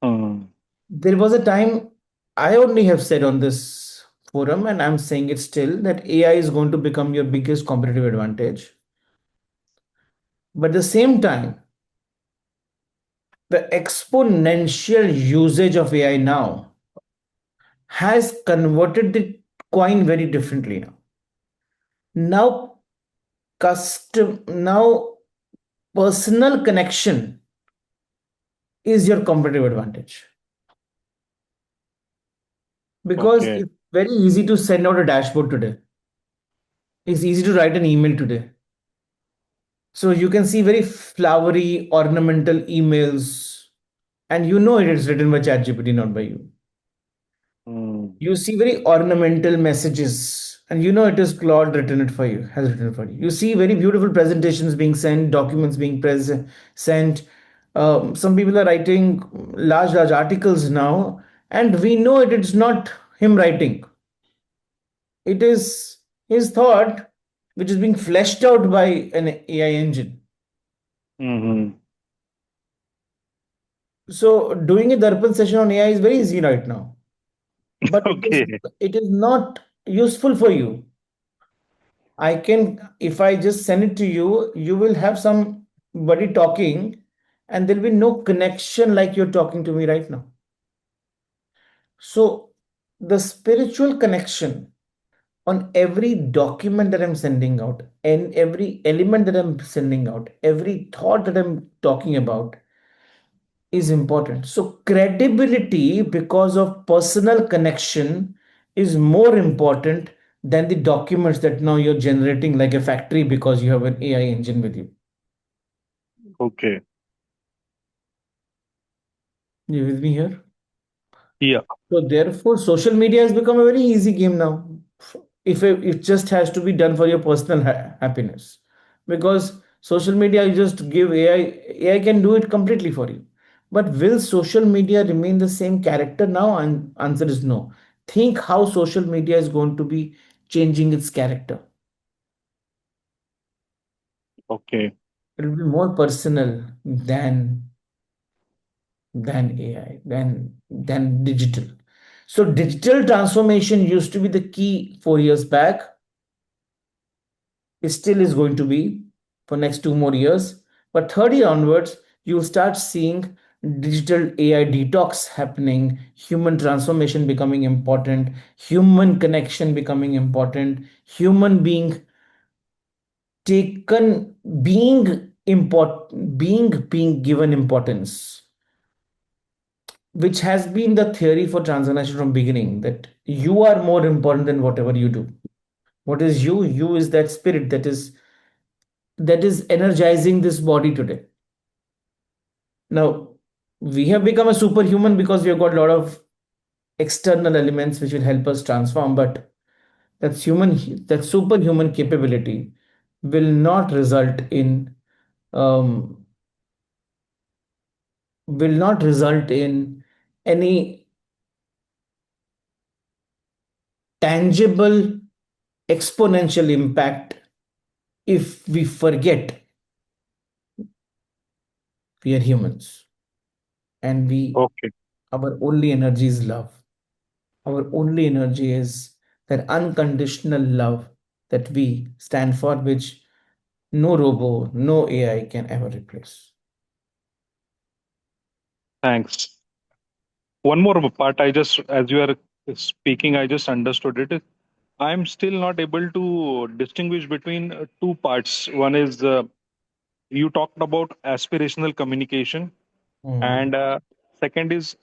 Hmm. There was a time, I only have said on this forum, and I'm saying it still, that AI is going to become your biggest competitive advantage. But at the same time, the exponential usage of AI now has converted the coin very differently now. Now, now personal connection is your competitive advantage, because Okay. it's very easy to send out a dashboard today. It's easy to write an email today. So you can see very flowery, ornamental emails, and you know it is written by ChatGPT, not by you. Hmm. You see very ornamental messages, and you know it is Claude written it for you, has written it for you. You see very beautiful presentations being sent, documents being sent. Some people are writing large articles now, and we know it is not him writing. It is his thought, which is being fleshed out by an AI engine. Hmm. So doing a Darpan session on AI is very easy right now, but Okay. it is not useful for you. I can, if I just send it to you, you will have somebody talking, and there'll be no connection like you're talking to me right now. So the spiritual connection on every document that I'm sending out, and every element that I'm sending out, every thought that I'm talking about is important. So credibility because of personal connection is more important than the documents that now you're generating like a factory because you have an AI engine with you. Okay. You with me here? Yeah. So therefore, social media has become a very easy game now. If it just has to be done for your personal happiness, because social media you just give AI, AI can do it completely for you. But will social media remain the same character now? And answer is no. Think how social media is going to be changing its character. Okay. It will be more personal than AI, than digital. So digital transformation used to be the key 4 years back. It still is going to be for next 2 more years. But third year onwards, you'll start seeing digital AI detox happening, human transformation becoming important, human connection becoming important, human taken being given importance, which has been the theory for transformation from beginning, that you are more important than whatever you do. What is you? You is that spirit that is energizing this body today. Now, we have become a superhuman because we have got a lot of external elements which will help us transform, but that superhuman capability will not result in um, any tangible exponential impact if we forget we are humans, and Okay. our only energy is love. Our only energy is that unconditional love that we stand for, which no robo, no AI can ever replace. Thanks. One more part, I just, as you are speaking, I just understood it. I'm still not able to distinguish between two parts. One is you talked about aspirational communication, Hmm. and second is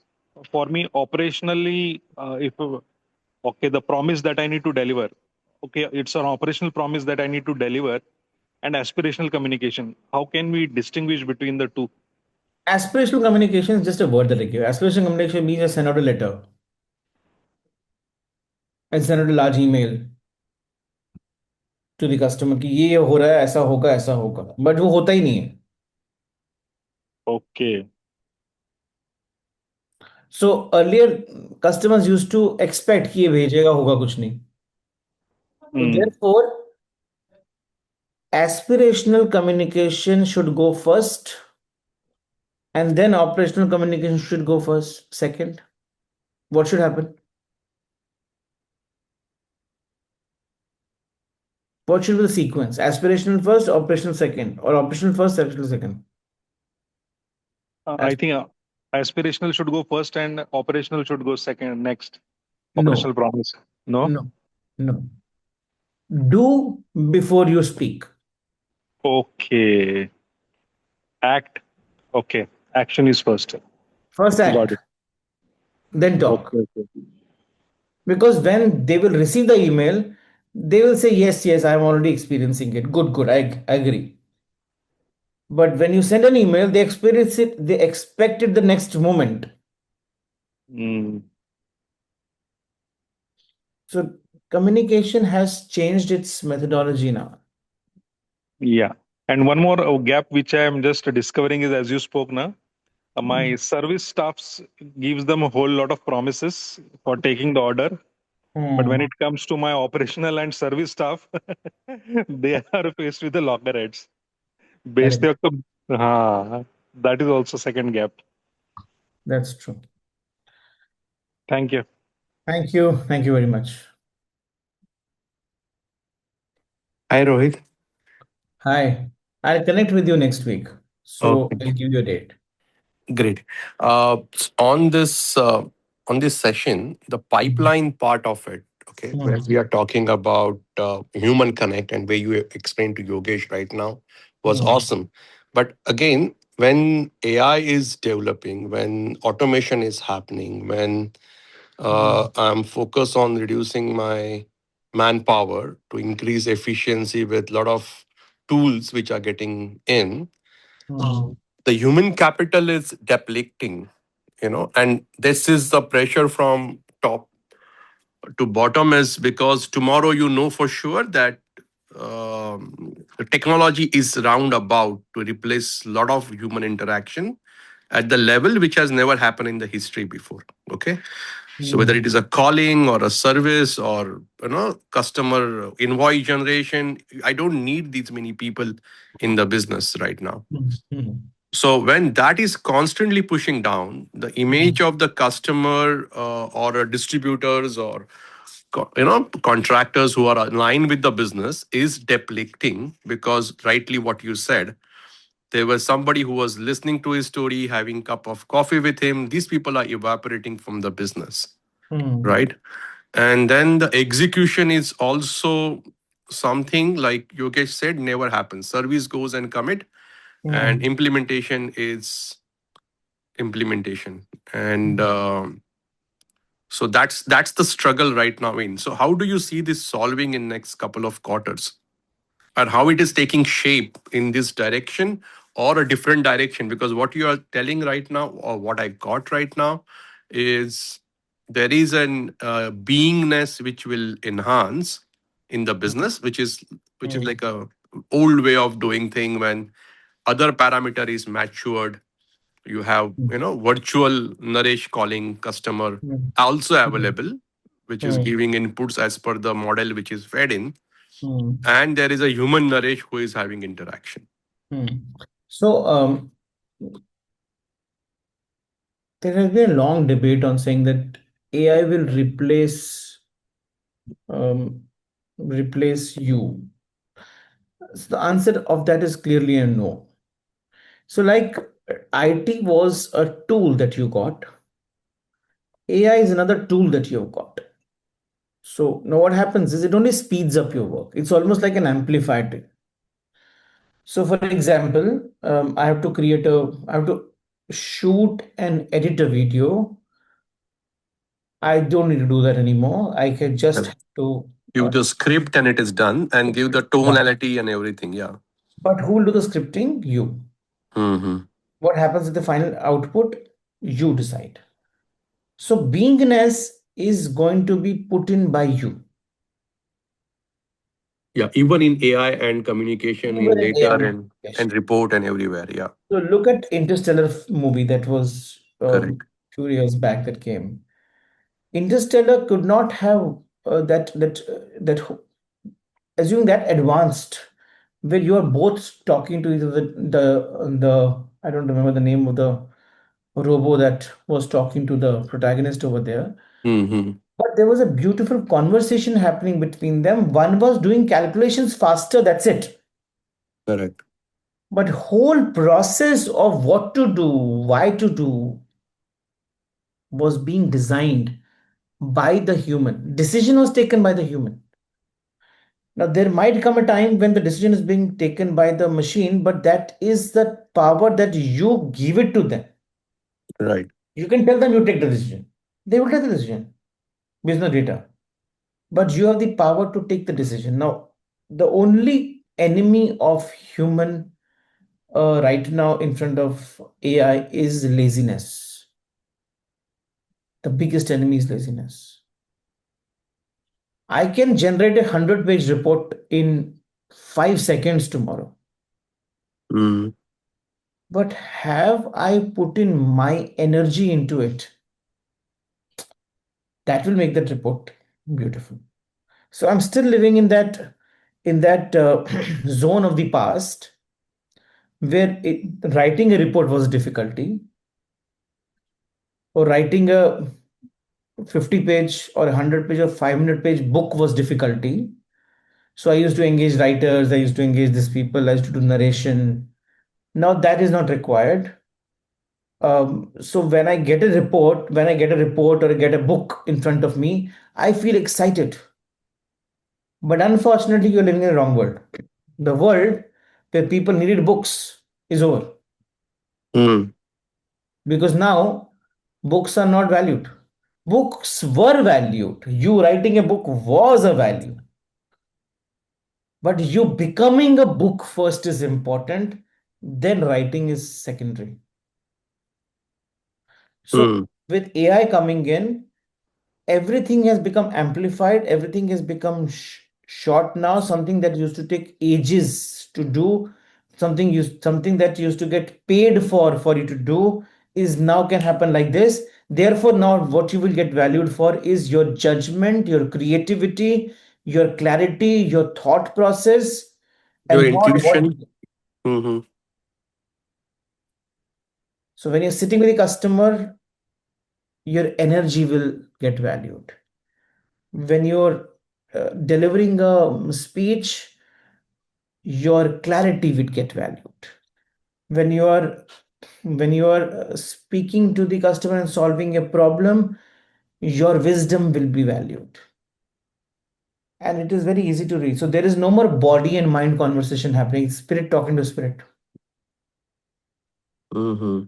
for me operationally. If okay, the promise that I need to deliver. Okay, it's an operational promise that I need to deliver, and aspirational communication. How can we distinguish between the two? Aspirational communication is just a word that I give. Aspirational communication means I send out a letter. and send out a large email to the customer कि ये हो रहा है, ऐसा होगा, but वो होता ही नहीं है. Okay. So earlier customers used to expect कि ये भेजेगा, होगा कुछ नहीं. So Hmm. therefore, aspirational communication should go first, and then operational communication should go first, second. What should happen? What should be the sequence? Aspirational first, operational second, or operational first, aspirational second? I As- think aspirational should go first and operational should go second next. no, Operational promise. No? no, no. Do before you speak. Okay. Act. Okay. Action is first. First Got act, it. then talk. Okay. Okay. Because when they will receive the email, they will say, yes, yes, I'm already experiencing it. Good, good, I agree. But when you send an email, they experience it, they expect it the next moment. Hmm. So communication has changed its methodology now. Yeah. And one more gap which I am just discovering is as you spoke now, my service staffs gives them a whole lot of promises for taking the order. But when Hmm. it comes to my operational and service staff, they are faced with the loggerheads. बेचते Correct. वक्त तो हाँ, that is also second gap. That's true. Thank you. Thank you. Thank you very much. Hi, Rohit. Hi. I'll connect with you next week. So Okay, I'll give you a date. great. On this session, the Mhm. pipeline part of it, okay, where Hmm. we are talking about human connect and where you explained to Yogesh right now was Hmm. awesome. But again, when AI is developing, when automation is happening, when Hmm. I'm focused on reducing my manpower to increase efficiency with a lot of tools which are getting in, Hmm. the human capital is depleting, and this is the pressure from top to bottom is because tomorrow you know for sure that the technology is roundabout to replace a lot of human interaction at the level which has never happened in the history before. Okay, so whether it Hmm. is a calling or a service or customer invoice generation, I don't need these many people in the business right now. Hmm. Hmm. So when that is constantly pushing down, the image of the customer or distributors or contractors who are aligned with the business is depleting because rightly what you said, there was somebody who was listening to his story, having cup of coffee with him. These people are evaporating from the business, Hmm. right? And then the execution is also something like Yogesh said, never happens. Service goes and commit, and Hmm. implementation is implementation. And Hmm. so that's the struggle right now in. So how do you see this solving in next couple of quarters? And how it is taking shape in this direction or a different direction? Because what you are telling right now, or what I got right now, is there is an beingness which will enhance in the business, which is Hmm. like a old way of doing thing when other parameter is matured. You have virtual Naresh calling customer Hmm. also Hmm. available, which is Hmm. giving inputs as per the model which is fed in, Hmm. and there is a human Naresh who is having interaction. Hmm. So there has been a long debate on saying that AI will um, replace you. So the answer of that is clearly a no. So like IT was a tool that you got, AI is another tool that you've got. So now what happens is it only speeds up your work. It's almost like an amplifier. So for example, I have to shoot and edit a video. I don't need to do that anymore. I can just have to Give the script and it is done, and give the done. tonality and everything. Yeah. But who will do the scripting? You. Hmm. What happens with the final output? You decide. So beingness is going to be put in by you. Yeah, even in AI and communication in Even in AI data application. and report and everywhere. Yeah, So look at Interstellar movie that was correct. few years back that came. Interstellar could not have that assuming that advanced, where you are both talking to each other. The I don't remember the name of the robo that was talking to the protagonist over there. Hmm. But there was a beautiful conversation happening between them. One was doing calculations faster, that's it. Correct. But whole process of what to do, why to do, was being designed by the human. Decision was taken by the human. Now, there might come a time when the decision is being taken by the machine, but that is the power that you give it to them. Right. You can tell them you take the decision. They will take the decision based on data. But you have the power to take the decision. Now, the only enemy of human right now in front of AI is laziness. The biggest enemy is laziness. I can generate 100-page report in 5 seconds tomorrow. Mm. But have I put in my energy into it? That will make that report beautiful. So I'm still living in that zone of the past where writing a report was a difficulty, or writing a 50-page or 100-page or 500-page book was difficulty. So I used to engage writers, I used to engage these people, I used to do narration. Now that is not required. So when I get a report or get a book in front of me, I feel excited. But unfortunately, you're living in the wrong world. The world where people needed books is over, Mm. because now books are not valued. Books were valued. You writing a book was a value. But you becoming a book first is important, then writing is secondary. So Mm. with AI coming in, everything has become amplified, everything has become short now. Something that used to take ages to do, something that used to get paid for you to do, is now can happen like this. Therefore now what you will get valued for is your judgment, your creativity, your clarity, your thought process, Your and not what. intuition. Hmm. So when you're sitting with a customer, your energy will get valued. When you're delivering a speech, your clarity will get valued. When you are speaking to the customer and solving a problem, your wisdom will be valued. And it is very easy to read. So there is no more body and mind conversation happening. It's spirit talking to spirit. Hmm.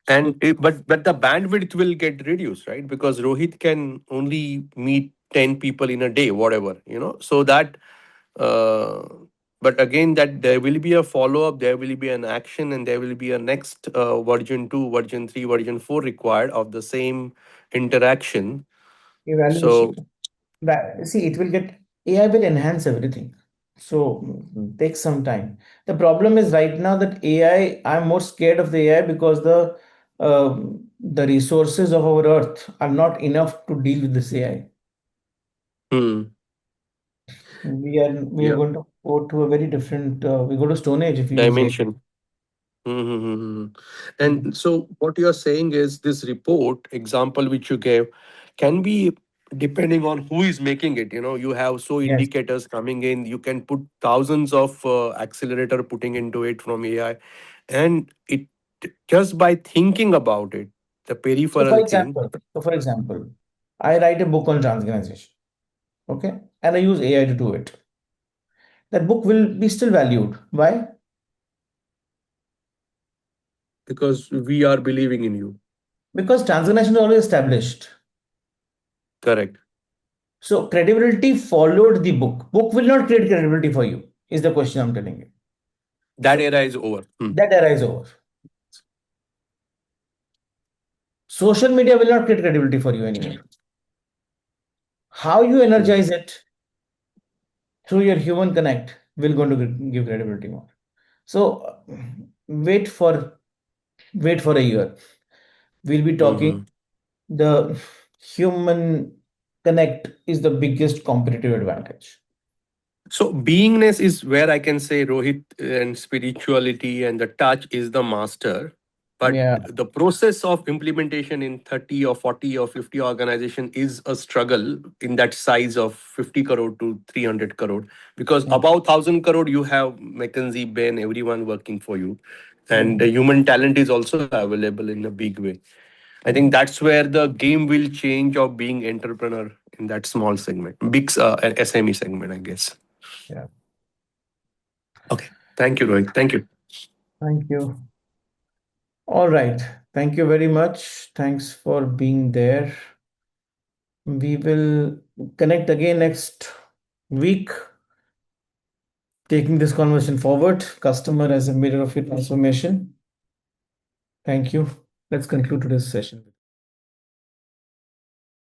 But the bandwidth will get reduced, right? Because Rohit can only meet 10 people in a day, whatever, so that uh, but again, that there will be a follow up, there will be an action, and there will be a next version 2, version 3, version 4 required of the same interaction. Evaluation. So See, it will get AI will enhance everything. So take some time. The problem is right now that AI, I'm more scared of the AI because the resources of our earth are not enough to deal with this AI. hmm, We are yeah, going to go to a very different we go to Stone Age if you use AI. dimension. Mm-hmm. Mhm. And so, what you're saying is this report example which you gave can be depending on who is making it. You have so Yes. indicators coming in. You can put thousands of accelerator putting into it from AI, and it just by thinking about it, the So for peripheral thing. example, so for example, I write a book on transorganization. Okay, and I use AI to do it. That book will be still valued. Why? Because we are believing in you. Because transformation is already established. Correct. So credibility followed the book. Book will not create credibility for you, is the question I'm telling you. That So era is over. Hmm. that era is over. social media will not create credibility for you anymore. How you energize it through your human connect will going to give credibility more. So wait for a year. We'll be talking. Mhm. The human connect is the biggest competitive advantage. So beingness is where I can say Rohit and spirituality and the touch is the master. But Yeah. the process of implementation in 30 or 40 or 50 organization is a struggle in that size of 50 crore to 300 crore. Because Mm. above 1,000 crore, you have McKinsey, Ben, everyone working for you. And Mm. the human talent is also available in a big way. I think Mm. that's where the game will change of being entrepreneur in that small segment, big SME segment, I guess. Yeah. Okay. Thank you, Rohit. Thank you. Thank you. All right. Thank you very much. Thanks for being there. We will connect again next week, taking this conversation forward. Customer as a mirror of your transformation. Thank you. Let's conclude today's session.